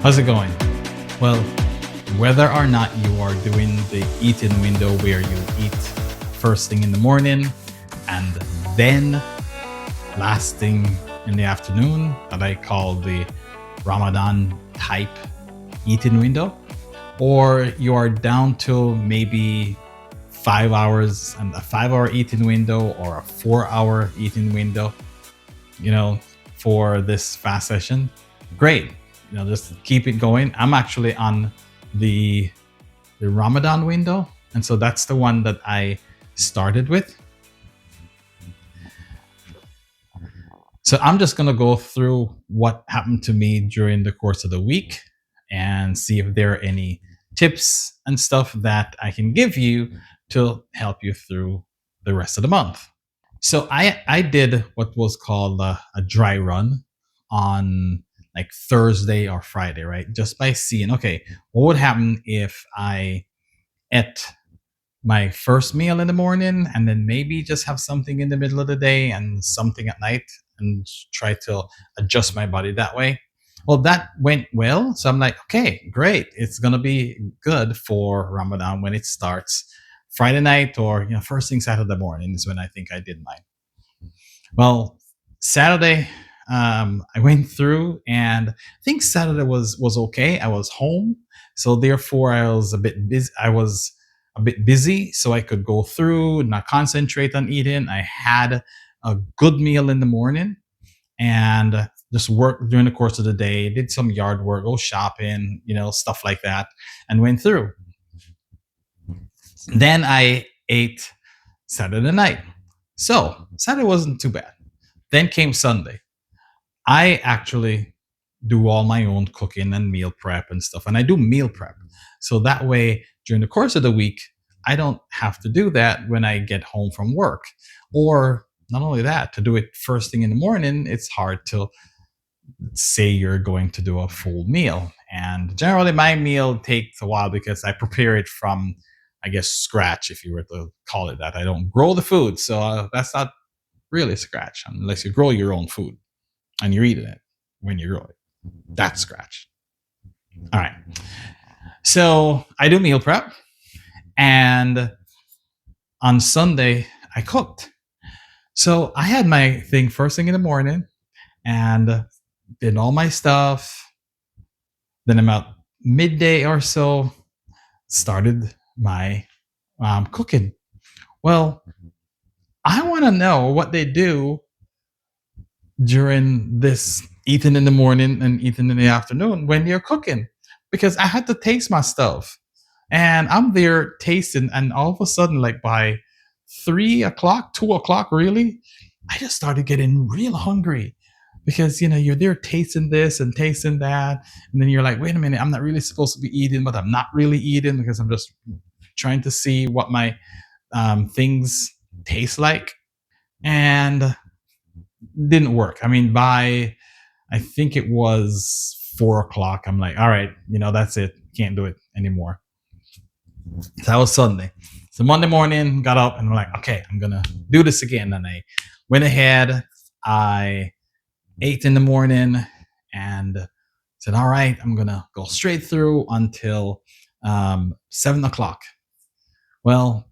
How's it going? Well, whether or not you are doing the eat-in window where you eat first thing in the morning and then last thing in the afternoon, that I call the Ramadan type eat-in window, or you are down to maybe 5 hours and a 5 hour eat-in window or a 4 hour eat-in window, you know, for this fast session, great. Just keep it going. I'm actually on the Ramadan window, and so that's the one that I started with. So I'm just going to go through what happened to me during the course of the week and see if there are any tips and stuff that I can give you to help you through the rest of the month. So I did what was called a dry run on like Thursday or Friday, right? Just by seeing, okay, what would happen if I ate my first meal in the morning and then maybe just have something in the middle of the day and something at night and try to adjust my body that way. Well, that went well. So I'm like, okay, great. It's going to be good for Ramadan when it starts Friday night or first thing Saturday morning is when I think I did mine. Well, Saturday, I went through, and I think Saturday was okay. I was home, so therefore I was a bit busy. So I could go through, not concentrate on eating. I had a good meal in the morning, and just worked during the course of the day. Did some yard work, go shopping, stuff like that, and went through. Then I ate Saturday night. So Saturday wasn't too bad. Then came Sunday. I actually do all my own cooking and meal prep and stuff, and I do meal prep. So that way, during the course of the week, I don't have to do that when I get home from work. Or not only that, to do it first thing in the morning, it's hard to say you're going to do a full meal. And generally, my meal takes a while because I prepare it from, I guess, scratch, if you were to call it that. I don't grow the food, so that's not really scratch unless you grow your own food and you're eating it when you grow it. That's scratch. All right. So I do meal prep, and on Sunday I cooked. So I had my thing first thing in the morning and did all my stuff. Then about midday or so, started my cooking. Well, I want to know what they do during this eating in the morning and eating in the afternoon when you're cooking, because I had to taste my stuff, and I'm there tasting, and all of a sudden, like by 3 o'clock, 2 o'clock, really, I just started getting real hungry because you're there tasting this and tasting that, and then you're like, wait a minute, I'm not really supposed to be eating, but I'm not really eating because I'm just trying to see what my things taste like, and didn't work. I mean, by I think it was 4 o'clock, I'm like, all right, that's it. Can't do it anymore. So that was Sunday. So Monday morning, got up and I'm like, okay, I'm gonna do this again. And I went ahead, I ate in the morning and said, all right, I'm gonna go straight through until 7 o'clock. Well,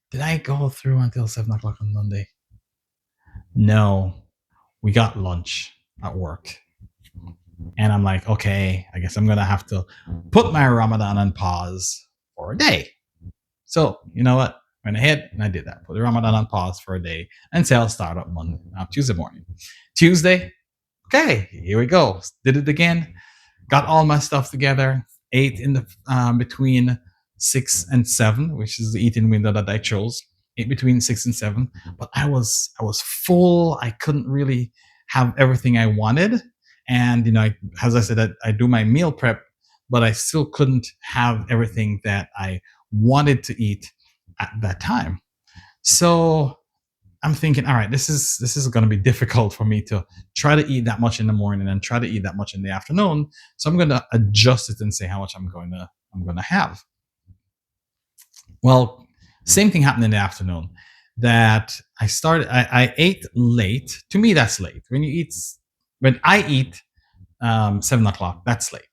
did I go through until 7 o'clock on Monday? No, we got lunch at work. And I'm like, okay, I guess I'm going to have to put my Ramadan on pause for a day. So, you know what? I went ahead and I did that. Put the Ramadan on pause for a day and say I'll start up Tuesday morning. Tuesday, okay, here we go. Did it again. Got all my stuff together. Ate in the between 6 and 7, which is the eating window that I chose. Ate between 6 and 7, but I was full. I couldn't really have everything I wanted, and as I said, I do my meal prep, but I still couldn't have everything that I wanted to eat at that time. So I'm thinking, all right, this is going to be difficult for me to try to eat that much in the morning and try to eat that much in the afternoon. So I'm going to adjust it and say how much I'm going to have. Well, same thing happened in the afternoon. That I ate late. To me, that's late. When I eat 7 o'clock, that's late.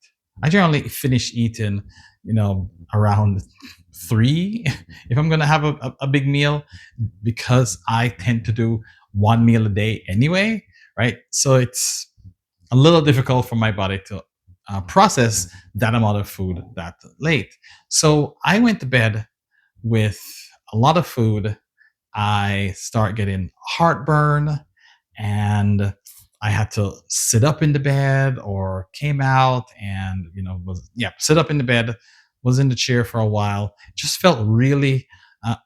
I generally finish eating, around 3 if I'm gonna have a big meal, because I tend to do one meal a day anyway, right? So it's a little difficult for my body to process that amount of food that late. So I went to bed with a lot of food. I start getting heartburn, and I had to sit up in the bed, or came out and, was, yeah, sit up in the bed, was in the chair for a while. Just felt really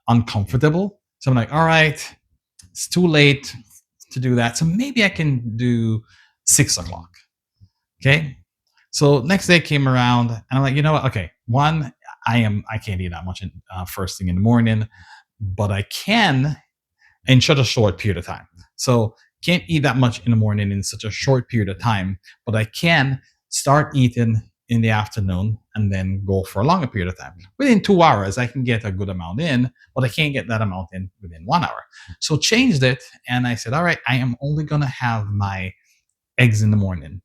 uncomfortable. So I'm like, all right, it's too late to do that. So maybe I can do 6 o'clock. Okay. So next day came around, and I'm like, you know what? Okay, one, I can't eat that much first thing in the morning, but I can in such a short period of time. So can't eat that much in the morning in such a short period of time, but I can start eating in the afternoon and then go for a longer period of time. Within 2 hours, I can get a good amount in, but I can't get that amount in within 1 hour. So changed it, and I said, all right, I am only gonna have my eggs in the morning,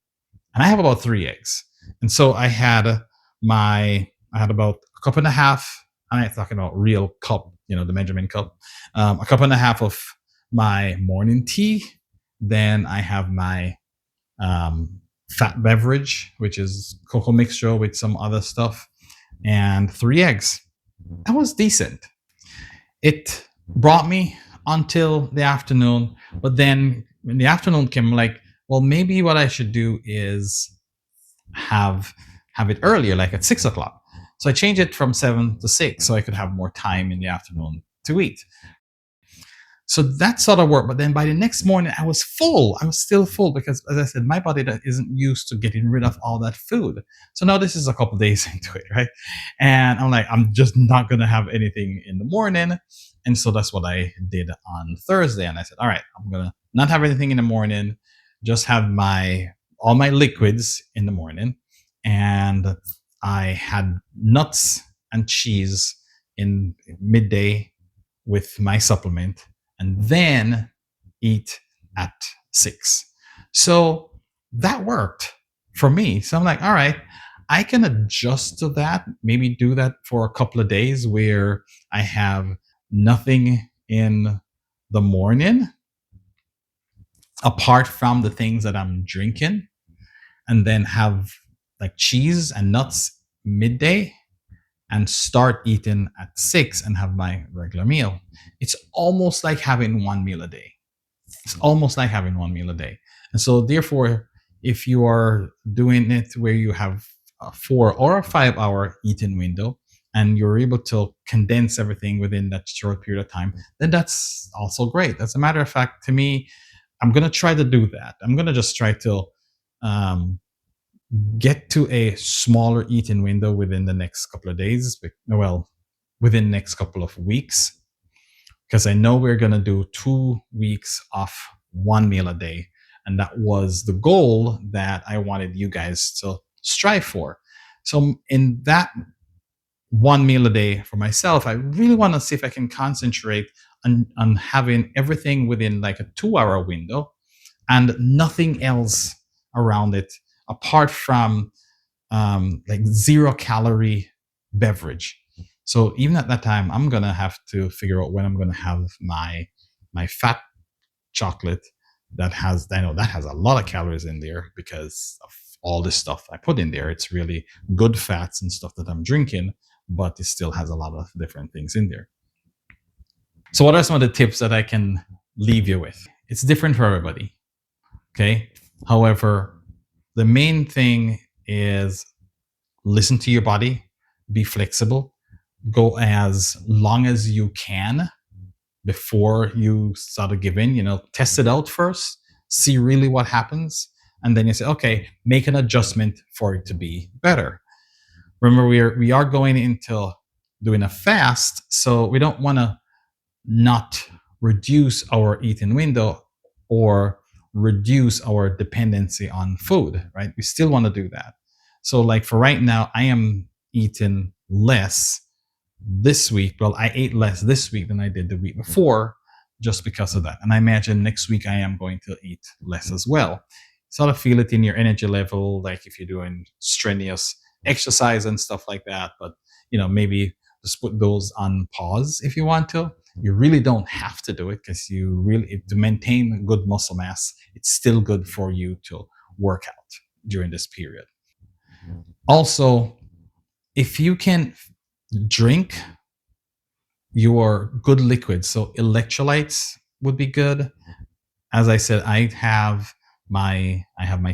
and I have about 3 eggs. And so I had about a cup and a half. I'm not talking about real cup, the measurement cup. A cup and a half of my morning tea. Then I have my fat beverage, which is cocoa mixture with some other stuff, and 3 eggs. That was decent. It brought me until the afternoon, but then when the afternoon came, I'm like, well, maybe what I should do is have have it earlier, like at 6 o'clock. So I changed it from 7 to 6, so I could have more time in the afternoon to eat. So that sort of worked. But then by the next morning, I was full. I was still full because, as I said, my body that isn't used to getting rid of all that food. So now this is a couple days into it, right? And I'm like, I'm just not going to have anything in the morning. And so that's what I did on Thursday. And I said, all right, I'm going to not have anything in the morning, just have all my liquids in the morning. And I had nuts and cheese in midday with my supplement, and then eat at 6. So that worked for me. So I'm like, all right, I can adjust to that, maybe do that for a couple of days where I have nothing in the morning apart from the things that I'm drinking, and then have like cheese and nuts midday, and start eating at 6 and have my regular meal. It's almost like having one meal a day. It's almost like having one meal a day. And so, therefore, if you are doing it where you have a 4 or a 5 hour eating window, and you're able to condense everything within that short period of time, then that's also great. As a matter of fact, to me, I'm going to try to do that. I'm going to just try to um, get to a smaller eating window within the next couple of days. Well, within the next couple of weeks, because I know we're going to do 2 weeks of one meal a day. And that was the goal that I wanted you guys to strive for. So, in that one meal a day for myself, I really want to see if I can concentrate on having everything within like a 2 hour window and nothing else around it apart from like 0 calorie beverage. So even at that time, I'm gonna have to figure out when I'm gonna have my fat chocolate I know that has a lot of calories in there because of all this stuff I put in there. It's really good fats and stuff that I'm drinking, but it still has a lot of different things in there. So what are some of the tips that I can leave you with? It's different for everybody. Okay. However, the main thing is listen to your body, be flexible, go as long as you can before you start to give in. Test it out first, see really what happens, and then you say, okay, make an adjustment for it to be better. Remember, we are going into doing a fast, so we don't want to not reduce our eating window or reduce our dependency on food, right? We still want to do that. So, like for right now, I am eating less this week. Well, I ate less this week than I did the week before just because of that. And I imagine next week I am going to eat less as well. Sort of feel it in your energy level, like if you're doing strenuous exercise and stuff like that. But maybe just put those on pause if you want to. You really don't have to do it, because you really, to maintain good muscle mass, it's still good for you to work out during this period. Also, if you can drink your good liquids, so electrolytes would be good. As I said, I have my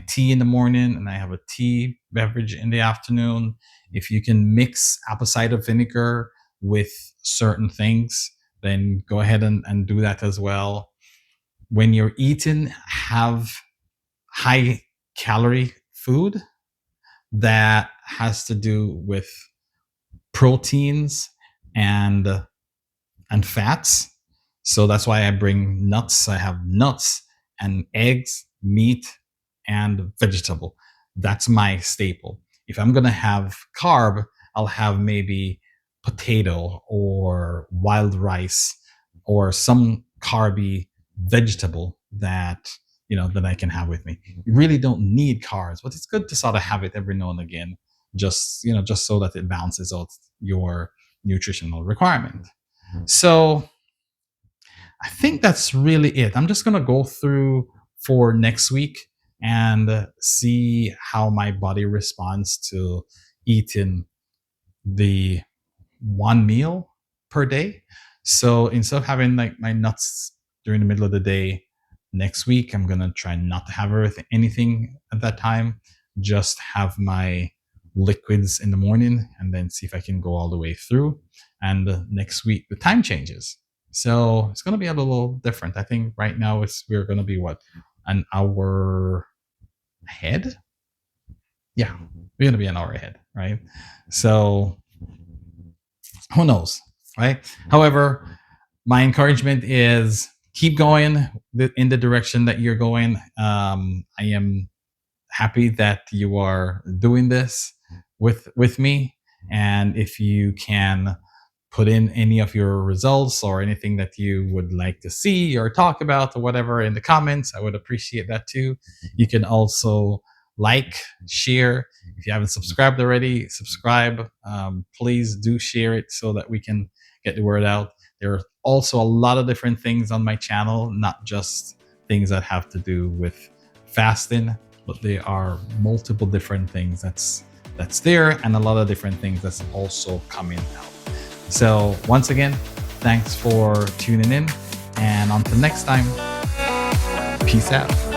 tea in the morning, and I have a tea beverage in the afternoon. If you can mix apple cider vinegar with certain things, then go ahead and do that as well. When you're eating, have high calorie food that has to do with proteins and fats. So that's why I bring nuts. I have nuts and eggs, meat, and vegetable. That's my staple. If I'm going to have carb, I'll have maybe potato or wild rice or some carby vegetable that I can have with me. You really don't need carbs, but it's good to sort of have it every now and again, just so that it balances out your nutritional requirement. So I think that's really it. I'm just going to go through for next week and see how my body responds to eating the one meal per day. So instead of having like my nuts during the middle of the day, next week I'm going to try not to have anything at that time, just have my liquids in the morning, and then see if I can go all the way through. And next week the time changes, so it's going to be a little different. I think right now we're going to be an hour ahead. Yeah, we're going to be an hour ahead, right? So who knows, right? However, my encouragement is keep going in the direction that you're going. I am happy that you are doing this with me, and if you can put in any of your results or anything that you would like to see or talk about or whatever in the comments, I would appreciate that too. You can also like, share. If you haven't subscribed already, subscribe. Please do share it so that we can get the word out. There are also a lot of different things on my channel, not just things that have to do with fasting, but there are multiple different things that's there, and a lot of different things that's also coming out. So once again, thanks for tuning in, and until next time, peace out.